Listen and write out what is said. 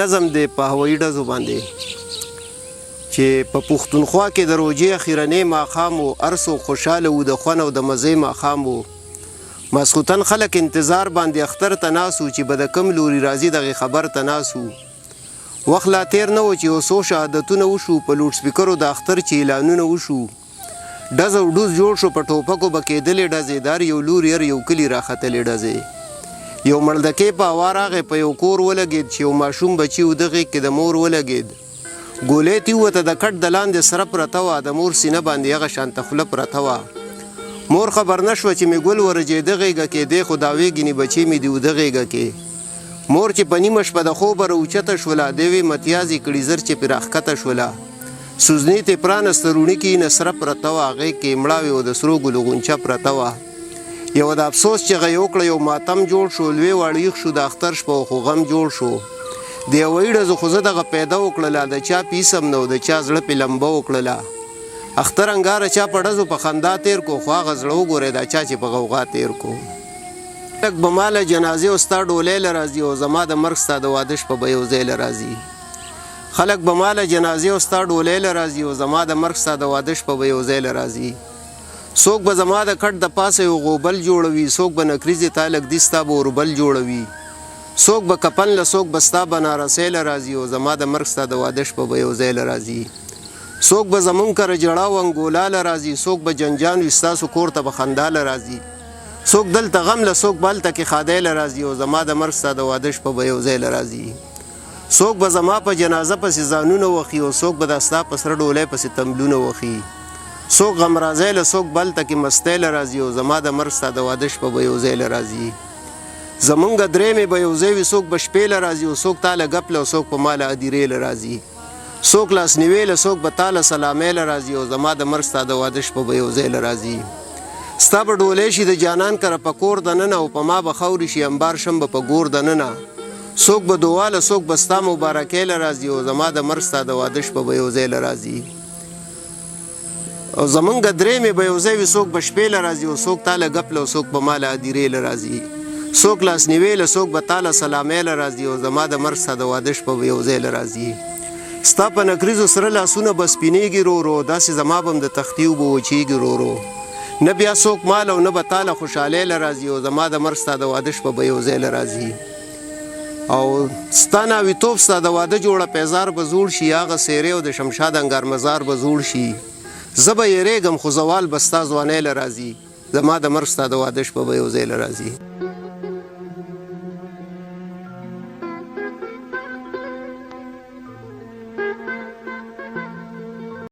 نظم دی په هوایي ډزو باندې چې په پښتونخوا کې د روژې اخیرنی ماښام و ارسو خوشحاله و د خوند او د مزې ماښام و ماسخوتن خلک انتظار باندې اختر ته ناست و چې به د کوم لوري راځي دغې خبر ته ناست و وخت لا تیر نه و چې یو څو شهادتونه وشو په لوډ سپیکرو د اختر چې اعلانونه وشو ډز او ډوز جوړ شو په ټوپکو به کېدلې ډزې دار یو لور یو کلي راختلې ډزې یو مړدکې په هوا راغی په یو کور ولګېد چې یو ماشوم بچي و دغې کې د مور ولګېد ګولۍ تې ووته د کټ د لاندې سره پرته وه د مور سینه باندې هغه شانته خوله پرته وه مور خبر نه شوه چې مې ګل ورجېده غېږه کې دی خو دا وېګنې بچی مې دي وده غېږه کې مور چې په نیمه شپه د خوبه راوچته شوله دی وې متیازې کړي زر چې پرې راښکته شوله سوزنې تې پرانسته روڼي کې نه سره پرته وه هغې کې مړاوې او د سرو ګلو غونچه پرته وه یو د افسوس چغه یې وکړه یو ماتم جوړ شو لوی واړیښ شو د اختر شپه خو غم جوړ شو د یوه ډزو خو زه دغه پیدا وکړله د چا پیسم نه و د چا زړه پې لمبه وکړله اختر انګاره چا په ډزو په خندا تیر کو خو هغه زړه وګورئ دا چا چې په غوغا تیر کو خلک به ما له جنازې او ستا ډولۍ له راځي او زما د مرګ ستا د واده شپه به یو ځای له راځي خلک به ما له جنازې او ستا ډولۍ له راځي او زما د مرګ ستا د واده شپه به یو ځای له راځي څوک به زما د کټ د پاسه یو غوبل جوړوي څوک به نکریزې تا لږ دي ستا به اوربل جوړوي څوک به کپن له څوک به ستا بنارسۍ له راځي او زما د مرګ ستا د واده شپه به یو ځای له راځي څوک به زمونږ کره جړا او انګولا له راځي څوک به جنجان وي ستاسو کور ته به خندا له راځي څوک دلته غم له څوک بلته کې ښادۍ له راځي او زما د مرګ ستا د واده شپه به یو ځای له راځي څوک به زما په جنازه پسې ځانونه وخي او څوک به د ستا په سره ډولۍ پسې تمبلونه وخي څوک غمرازۍ له څوک بلته کې مستۍ له راځي او زما د مرګ ستا د واده شپه به یو ځای له راځي زمونږ درېیمې به یو ځای وي څوک به شپې له راځي او څوک تا له ګپ له او څوک په ما له ادیرې له راځي څوک لاسنیوې له څوک به تا له سلامۍ له راځي او زما د مرګ ستا د واده شپه به یو ځای له راځي ستا به ډولۍ شي د جانان کره په کور دننه او په ما به خاورې شي انبار شم به په ګور دننه څوک به دعا له څوک به ستا مبارکۍ له راځي او زما د مرګ ستا د واده شپه به یو ځای له راځي او زمونږ درېیمې به یو ځای وي څوک به شپې له راځي او څوک تا له ګپ له او څوک په ما له ادیرې له راځي څوک لاسنیوې له څوک به تا له سلامۍ له راځي او زما د مرګ ستا د واده شپه به یو ځای له راځي ستا په نکریزو سره لاسونه به سپینېږي رو رو داسې زما به هم د تختي اوبه وچېږي رو رو نه بیا څوک مال او نه به تا له خوشحالۍ له راځي او زما د مرګ ستا د واده شپه به یو ځای له راځي او ستا ناویتوب ستا د واده جوړه پیزار به زوړ شي هغه څېرې او د شمشاد انګار مزار به زوړ شي زه به یېرېږم خو زوال به ستا ځوانۍ له راځي زما د مرګ ستا د واده شپه به یو ځای له راځي